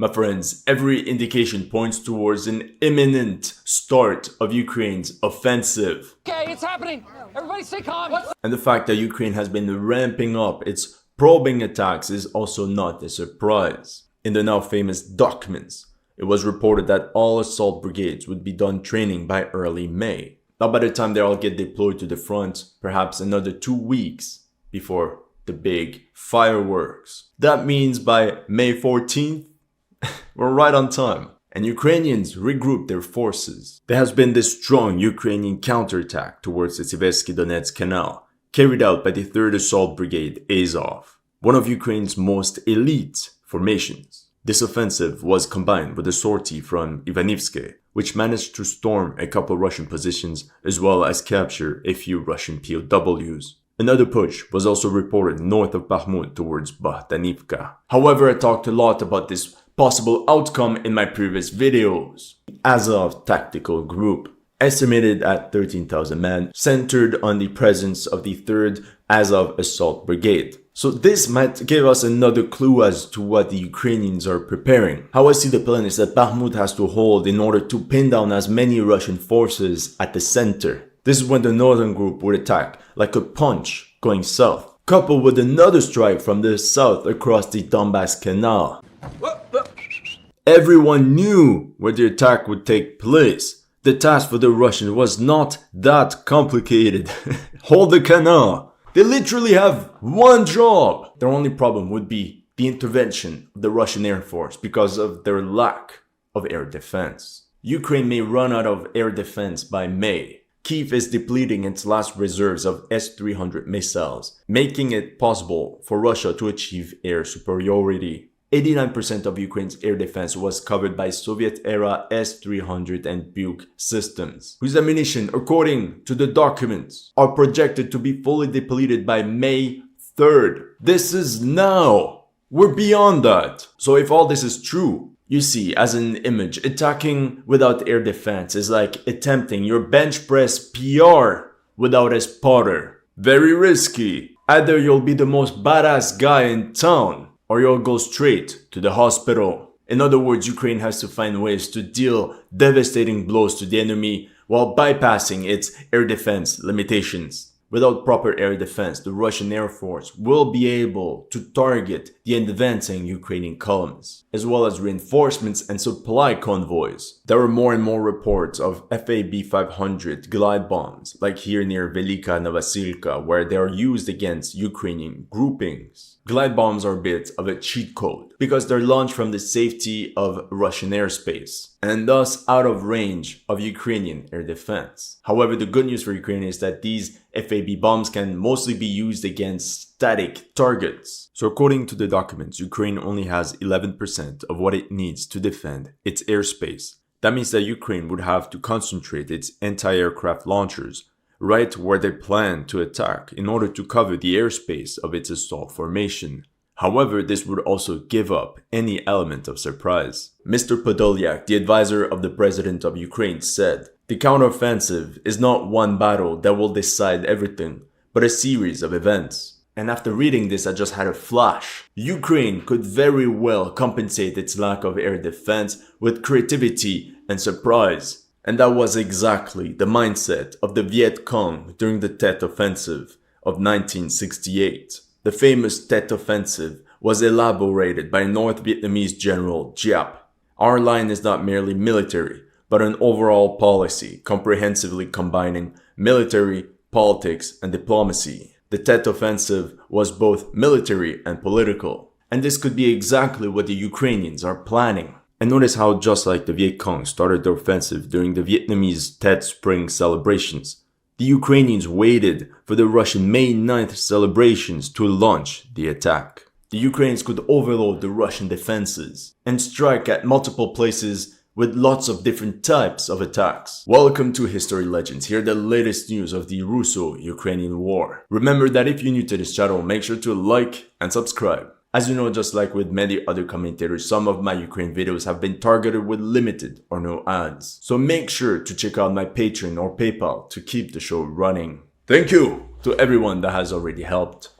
My friends, every indication points towards an imminent start of Ukraine's offensive. Okay, it's happening. Everybody stay calm. And the fact that Ukraine has been ramping up its probing attacks is also not a surprise. In the now famous documents, it was reported that all assault brigades would be done training by early May. Now by the time they all get deployed to the front, perhaps another 2 weeks before the big fireworks. That means by May 14th, we're right on time. And Ukrainians regrouped their forces. There has been this strong Ukrainian counterattack towards the Siversky Donetsk Canal, carried out by the 3rd Assault Brigade Azov, one of Ukraine's most elite formations. This offensive was combined with a sortie from Ivanivske, which managed to storm a couple Russian positions as well as capture a few Russian POWs. Another push was also reported north of Bakhmut towards Bahtanivka. However, I talked a lot about this possible outcome in my previous videos. Azov Tactical Group, estimated at 13,000 men, centered on the presence of the 3rd Azov Assault Brigade. So this might give us another clue as to what the Ukrainians are preparing. How I see the plan is that Bakhmut has to hold in order to pin down as many Russian forces at the center. This is when the northern group would attack like a punch going south, coupled with another strike from the south across the Donbass Canal. Everyone knew where the attack would take place. The task for the Russians was not that complicated. Hold the canal. They literally have one job. Their only problem would be the intervention of the Russian Air Force because of their lack of air defense. Ukraine may run out of air defense by May. Kyiv is depleting its last reserves of S-300 missiles, making it possible for Russia to achieve air superiority. 89% of Ukraine's air defense was covered by Soviet-era S-300 and Buk systems, whose ammunition, according to the documents, are projected to be fully depleted by May 3rd. This is now. We're beyond that. So if all this is true, you see, as an image, attacking without air defense is like attempting your bench press PR without a spotter. Very risky. Either you'll be the most badass guy in town, or you'll go straight to the hospital. In other words, Ukraine has to find ways to deal devastating blows to the enemy while bypassing its air defense limitations. Without proper air defense, the Russian Air Force will be able to target the advancing Ukrainian columns, as well as reinforcements and supply convoys. There are more and more reports of FAB-500 glide bombs, like here near Velika Novosilka, where they are used against Ukrainian groupings. Glide bombs are a bit of a cheat code, because they're launched from the safety of Russian airspace, and thus out of range of Ukrainian air defense. However, the good news for Ukraine is that these FAB bombs can mostly be used against static targets. So according to the documents, Ukraine only has 11% of what it needs to defend its airspace. That means that Ukraine would have to concentrate its anti-aircraft launchers right where they plan to attack in order to cover the airspace of its assault formation. However, this would also give up any element of surprise. Mr. Podolyak, the advisor of the president of Ukraine, said, "The counteroffensive is not one battle that will decide everything, but a series of events." And after reading this, I just had a flash. Ukraine could very well compensate its lack of air defense with creativity and surprise. And that was exactly the mindset of the Viet Cong during the Tet Offensive of 1968. The famous Tet Offensive was elaborated by North Vietnamese General Giap. Our line is not merely military, but an overall policy comprehensively combining military, politics, and diplomacy. The Tet Offensive was both military and political. And this could be exactly what the Ukrainians are planning. And notice how just like the Viet Cong started their offensive during the Vietnamese Tet Spring celebrations, the Ukrainians waited for the Russian May 9th celebrations to launch the attack. The Ukrainians could overload the Russian defenses and strike at multiple places with lots of different types of attacks. Welcome to History Legends. Here are the latest news of the Russo-Ukrainian war. Remember that if you're new to this channel, make sure to like and subscribe. As you know, just like with many other commentators, some of my Ukraine videos have been targeted with limited or no ads. So make sure to check out my Patreon or PayPal to keep the show running. Thank you to everyone that has already helped.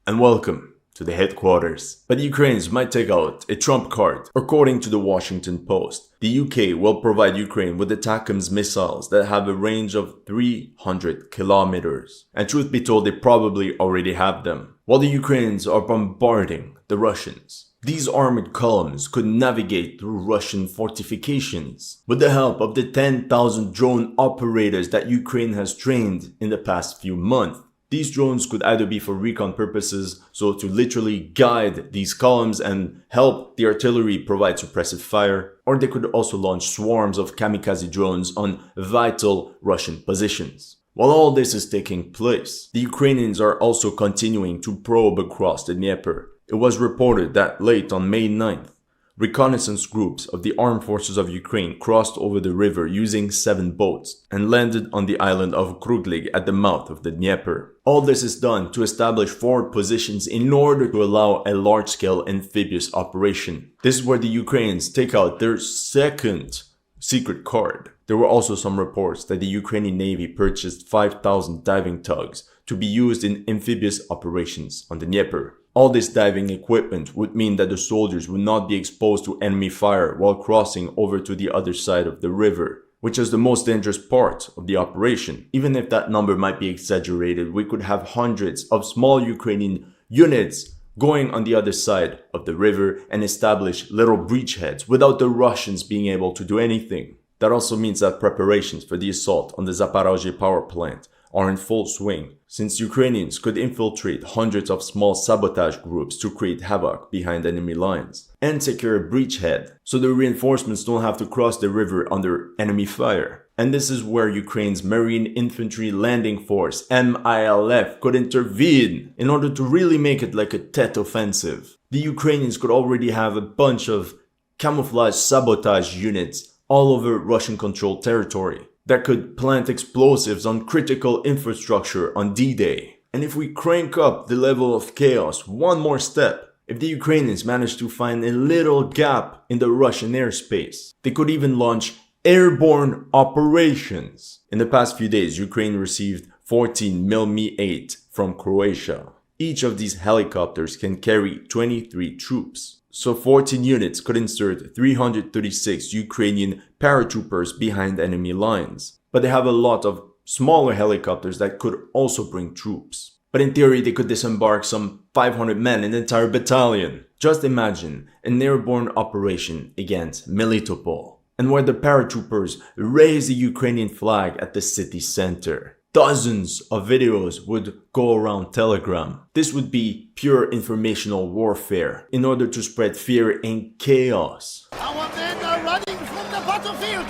And welcome to the headquarters. But the Ukrainians might take out a trump card. According to the Washington Post, the UK will provide Ukraine with the ATACMS missiles that have a range of 300 kilometers. And truth be told, they probably already have them. While the Ukrainians are bombarding the Russians, these armored columns could navigate through Russian fortifications with the help of the 10,000 drone operators that Ukraine has trained in the past few months. These drones could either be for recon purposes, so to literally guide these columns and help the artillery provide suppressive fire, or they could also launch swarms of kamikaze drones on vital Russian positions. While all this is taking place, the Ukrainians are also continuing to probe across the Dnieper. It was reported that late on May 9th, reconnaissance groups of the armed forces of Ukraine crossed over the river using 7 boats and landed on the island of Kruglik at the mouth of the Dnieper. All this is done to establish forward positions in order to allow a large-scale amphibious operation. This is where the Ukrainians take out their second secret card. There were also some reports that the Ukrainian Navy purchased 5,000 diving tugs to be used in amphibious operations on the Dnieper. All this diving equipment would mean that the soldiers would not be exposed to enemy fire while crossing over to the other side of the river, which is the most dangerous part of the operation. Even if that number might be exaggerated, we could have hundreds of small Ukrainian units going on the other side of the river and establish little breachheads without the Russians being able to do anything. That also means that preparations for the assault on the Zaporozhye power plant are in full swing, since Ukrainians could infiltrate hundreds of small sabotage groups to create havoc behind enemy lines and secure a breachhead so the reinforcements don't have to cross the river under enemy fire. And this is where Ukraine's Marine Infantry Landing Force, MILF, could intervene in order to really make it like a Tet offensive. The Ukrainians could already have a bunch of camouflage sabotage units all over Russian-controlled territory that could plant explosives on critical infrastructure on D-Day. And if we crank up the level of chaos one more step, if the Ukrainians manage to find a little gap in the Russian airspace, they could even launch airborne operations. In the past few days, Ukraine received 14 Mi-8 from Croatia. Each of these helicopters can carry 23 troops. So 14 units could insert 336 Ukrainian paratroopers behind enemy lines. But they have a lot of smaller helicopters that could also bring troops. But in theory, they could disembark some 500 men in an entire battalion. Just imagine an airborne operation against Melitopol, and where the paratroopers raise the Ukrainian flag at the city center. Dozens of videos would go around Telegram. This would be pure informational warfare in order to spread fear and chaos. Our men are running from the battlefield!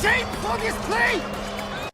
Shame for this play!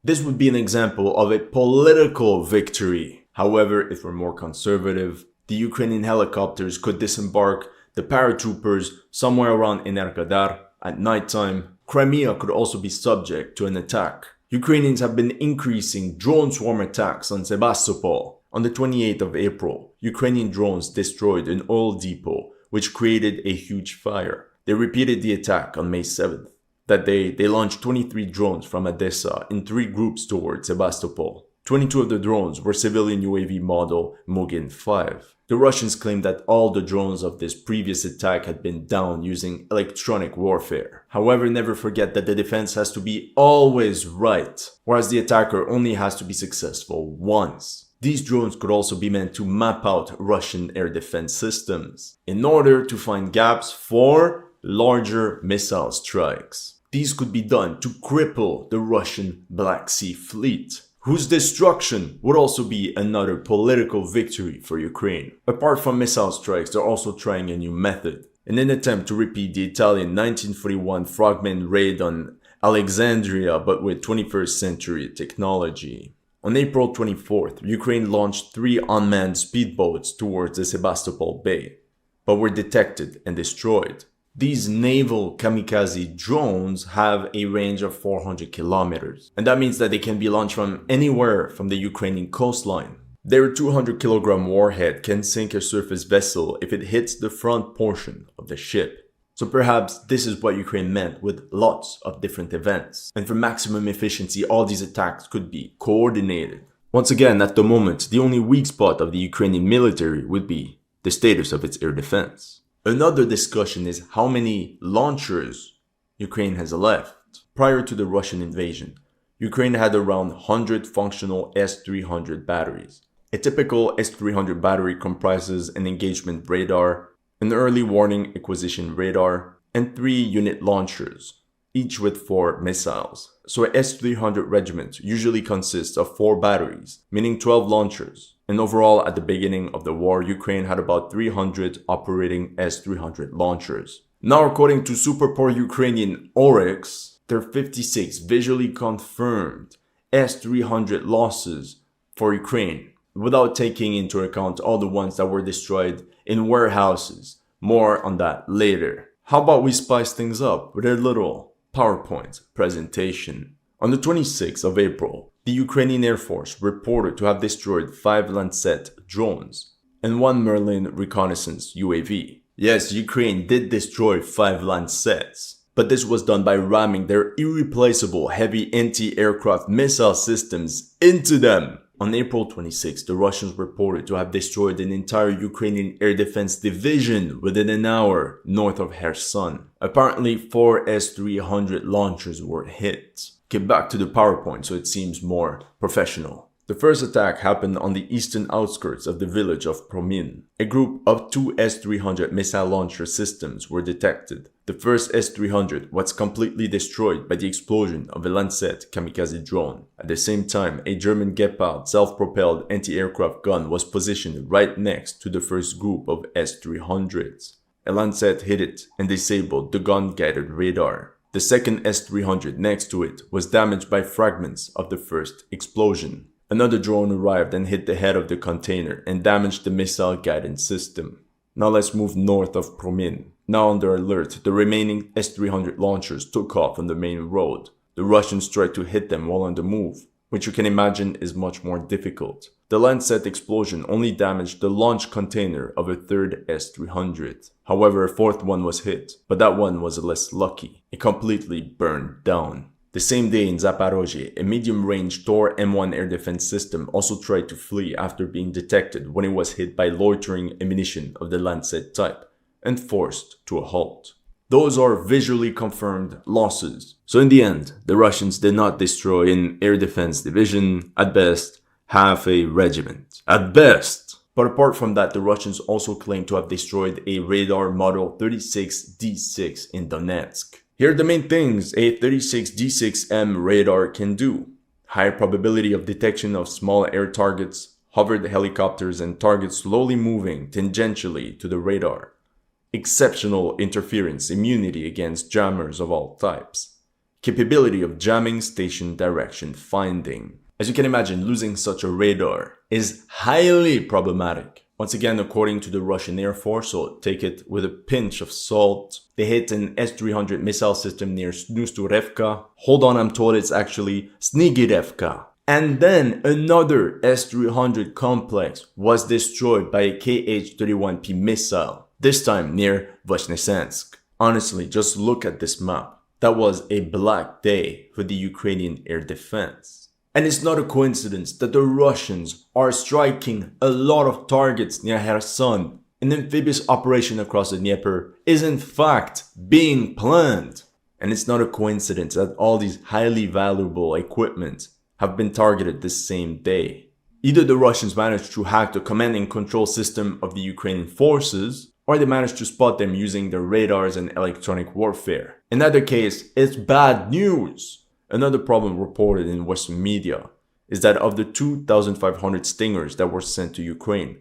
This would be an example of a political victory. However, if we're more conservative, the Ukrainian helicopters could disembark the paratroopers somewhere around Energodar at nighttime. Crimea could also be subject to an attack. Ukrainians have been increasing drone swarm attacks on Sebastopol. On the 28th of April, Ukrainian drones destroyed an oil depot, which created a huge fire. They repeated the attack on May 7th. That day, they launched 23 drones from Odessa in 3 groups towards Sebastopol. 22 of the drones were civilian UAV model Mugin 5. The Russians claimed that all the drones of this previous attack had been down using electronic warfare. However, never forget that the defense has to be always right, whereas the attacker only has to be successful once. These drones could also be meant to map out Russian air defense systems in order to find gaps for larger missile strikes. These could be done to cripple the Russian Black Sea Fleet, whose destruction would also be another political victory for Ukraine. Apart from missile strikes, they're also trying a new method, in an attempt to repeat the Italian 1941 frogman raid on Alexandria, but with 21st century technology. On April 24th, Ukraine launched 3 unmanned speedboats towards the Sebastopol Bay, but were detected and destroyed. These naval kamikaze drones have a range of 400 kilometers, and that means that they can be launched from anywhere from the Ukrainian coastline. Their 200-kilogram warhead can sink a surface vessel if it hits the front portion of the ship. So perhaps this is what Ukraine meant with lots of different events. And for maximum efficiency, all these attacks could be coordinated. Once again, at the moment, the only weak spot of the Ukrainian military would be the status of its air defense. Another discussion is how many launchers Ukraine has left. Prior to the Russian invasion, Ukraine had around 100 functional S-300 batteries. A typical S-300 battery comprises an engagement radar, an early warning acquisition radar, and 3 unit launchers, each with 4 missiles. So a S-300 regiment usually consists of 4 batteries, meaning 12 launchers. And overall, at the beginning of the war, Ukraine had about 300 operating S-300 launchers. Now, according to super poor Ukrainian Oryx, there are 56 visually confirmed S-300 losses for Ukraine, without taking into account all the ones that were destroyed in warehouses. More on that later. How about we spice things up with a little PowerPoint presentation? On the 26th of April, the Ukrainian Air Force reported to have destroyed 5 Lancet drones and 1 Merlin reconnaissance UAV. Yes, Ukraine did destroy 5 Lancets, but this was done by ramming their irreplaceable heavy anti-aircraft missile systems into them. On April 26, the Russians reported to have destroyed an entire Ukrainian air defense division within an hour north of Kherson. Apparently, 4 S-300 launchers were hit. Get back to the PowerPoint so it seems more professional. The first attack happened on the eastern outskirts of the village of Promin. A group of 2 S-300 missile launcher systems were detected. The first S-300 was completely destroyed by the explosion of a Lancet kamikaze drone. At the same time, a German Gepard self-propelled anti-aircraft gun was positioned right next to the first group of S-300s. A Lancet hit it and disabled the gun-guided radar. The second S-300 next to it was damaged by fragments of the first explosion. Another drone arrived and hit the head of the container and damaged the missile guidance system. Now let's move north of Promin. Now under alert, the remaining S-300 launchers took off on the main road. The Russians tried to hit them while on the move, which you can imagine is much more difficult. The Lancet explosion only damaged the launch container of a third S-300. However, a fourth one was hit, but that one was less lucky. It completely burned down. The same day in Zaporozhye, a medium-range Tor M1 air defense system also tried to flee after being detected when it was hit by loitering ammunition of the Lancet type and forced to a halt. Those are visually confirmed losses. So in the end, the Russians did not destroy an air defense division, at best, half a regiment. At best! But apart from that, the Russians also claim to have destroyed a radar model 36D6 in Donetsk. Here are the main things a 36D6M radar can do. High probability of detection of small air targets, hovered helicopters and targets slowly moving tangentially to the radar. Exceptional interference immunity against jammers of all types. Capability of jamming station direction finding. As you can imagine, losing such a radar is highly problematic. Once again, according to the Russian Air Force, so take it with a pinch of salt, they hit an S-300 missile system near Snusturevka. Hold on, I'm told it's actually Snigirevka. And then another S-300 complex was destroyed by a Kh-31P missile, this time near Voznesensk. Honestly, just look at this map. That was a black day for the Ukrainian air defense. And it's not a coincidence that the Russians are striking a lot of targets near Kherson. An amphibious operation across the Dnieper is in fact being planned. And it's not a coincidence that all these highly valuable equipment have been targeted this same day. Either the Russians managed to hack the command and control system of the Ukrainian forces, or they managed to spot them using their radars and electronic warfare. In either case, it's bad news. Another problem reported in Western media is that of the 2,500 Stingers that were sent to Ukraine,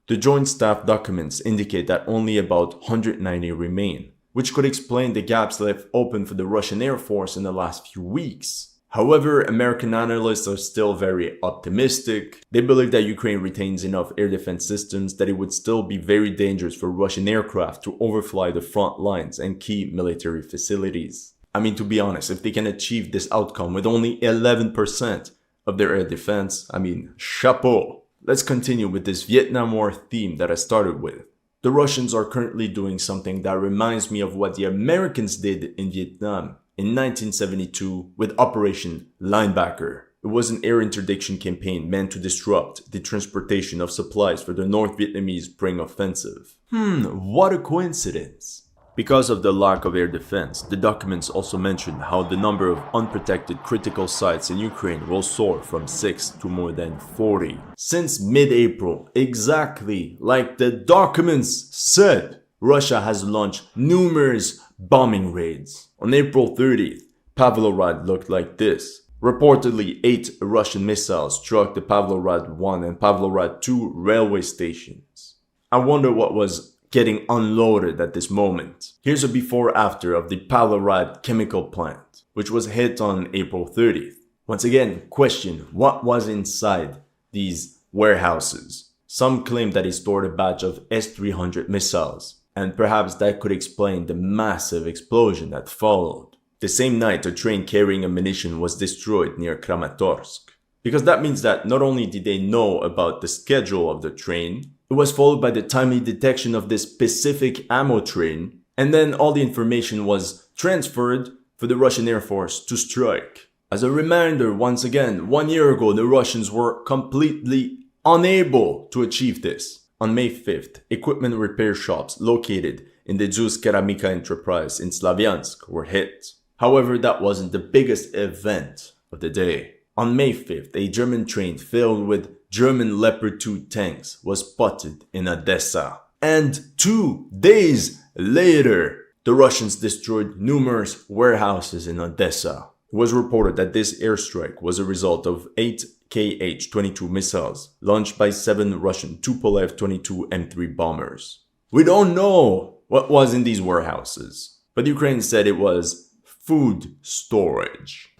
the Joint Staff documents indicate that only about 190 remain, which could explain the gaps left open for the Russian Air Force in the last few weeks. However, American analysts are still very optimistic. They believe that Ukraine retains enough air defense systems that it would still be very dangerous for Russian aircraft to overfly the front lines and key military facilities. I mean, to be honest, if they can achieve this outcome with only 11% of their air defense, I mean, chapeau. Let's continue with this Vietnam War theme that I started with. The Russians are currently doing something that reminds me of what the Americans did in Vietnam in 1972 with Operation Linebacker. It was an air interdiction campaign meant to disrupt the transportation of supplies for the North Vietnamese spring offensive. What a coincidence. Because of the lack of air defense, the documents also mention how the number of unprotected critical sites in Ukraine will soar from 6 to more than 40. Since mid-April, exactly like the documents said, Russia has launched numerous bombing raids. On April 30th, Pavlograd looked like this. Reportedly, 8 Russian missiles struck the Pavlograd 1 and Pavlograd 2 railway stations. I wonder what was getting unloaded at this moment. Here's a before-after of the Pavlograd chemical plant, which was hit on April 30th. Once again, question what was inside these warehouses. Some claim that it stored a batch of S-300 missiles, and perhaps that could explain the massive explosion that followed. The same night, a train carrying ammunition was destroyed near Kramatorsk. Because that means that not only did they know about the schedule of the train, it was followed by the timely detection of this specific ammo train, and then all the information was transferred for the Russian Air Force to strike. As a reminder, once again, 1 year ago, the Russians were completely unable to achieve this. On May 5th, equipment repair shops located in the Zuz Keramika enterprise in Slavyansk were hit. However, that wasn't the biggest event of the day. On May 5th, a German train filled with German Leopard 2 tanks was spotted in Odessa. And 2 days later, the Russians destroyed numerous warehouses in Odessa. It was reported that this airstrike was a result of 8 Kh-22 missiles launched by 7 Russian Tupolev 22 M3 bombers. We don't know what was in these warehouses, but Ukraine said it was food storage.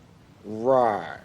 Right.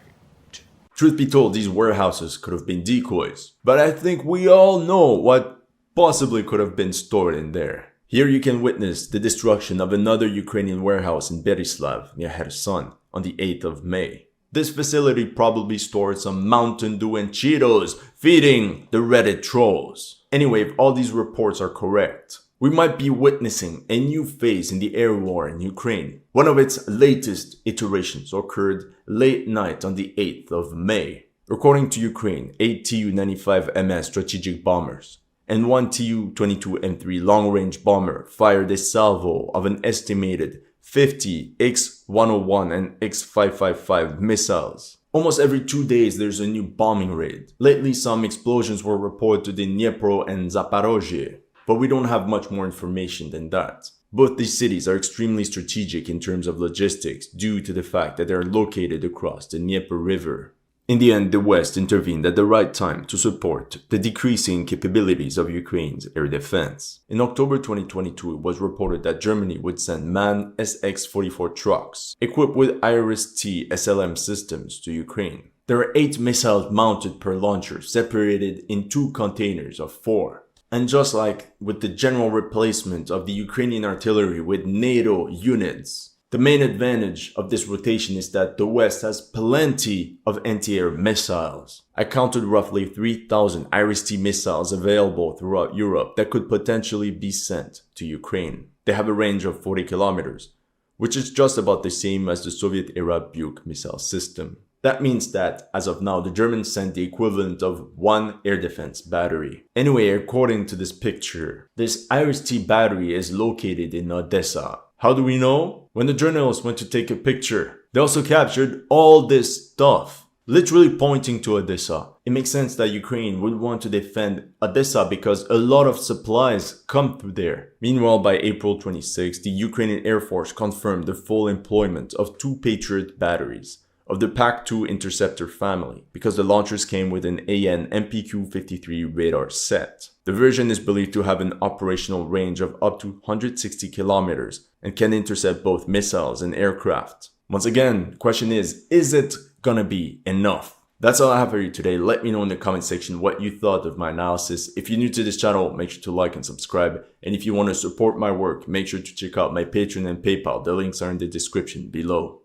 Truth be told, these warehouses could have been decoys, but I think we all know what possibly could have been stored in there. Here you can witness the destruction of another Ukrainian warehouse in Berislav near Kherson on the 8th of May. This facility probably stored some Mountain Dew and Cheetos, feeding the Reddit trolls. Anyway, if all these reports are correct, we might be witnessing a new phase in the air war in Ukraine. One of its latest iterations occurred late night on the 8th of May. According to Ukraine, 8 Tu-95MS strategic bombers and 1 Tu-22M3 long-range bomber fired a salvo of an estimated 50 X-101 and X-555 missiles. Almost every 2 days there's a new bombing raid. Lately some explosions were reported in Dnipro and Zaporozhye, but we don't have much more information than that. Both these cities are extremely strategic in terms of logistics due to the fact that they are located across the Dnieper River. In the end, the West intervened at the right time to support the decreasing capabilities of Ukraine's air defense. In October 2022, it was reported that Germany would send MAN SX-44 trucks equipped with IRIS-T SLM systems to Ukraine. There are 8 missiles mounted per launcher, separated in 2 containers of 4. And just like with the general replacement of the Ukrainian artillery with NATO units, the main advantage of this rotation is that the West has plenty of anti-air missiles. I counted roughly 3,000 IRIS-T missiles available throughout Europe that could potentially be sent to Ukraine. They have a range of 40 kilometers, which is just about the same as the Soviet-era Buk missile system. That means that, as of now, the Germans sent the equivalent of 1 air defense battery. Anyway, according to this picture, this IRIS-T battery is located in Odessa. How do we know? When the journalists went to take a picture, they also captured all this stuff, literally pointing to Odessa. It makes sense that Ukraine would want to defend Odessa because a lot of supplies come through there. Meanwhile, by April 26, the Ukrainian Air Force confirmed the full employment of 2 Patriot batteries of the PAC-2 interceptor family because the launchers came with an AN MPQ-53 radar set. The version is believed to have an operational range of up to 160 kilometers and can intercept both missiles and aircraft. Once again, the question is it gonna be enough? That's all I have for you today. Let me know in the comment section what you thought of my analysis. If you're new to this channel, make sure to like and subscribe. And if you want to support my work, make sure to check out my Patreon and PayPal. The links are in the description below.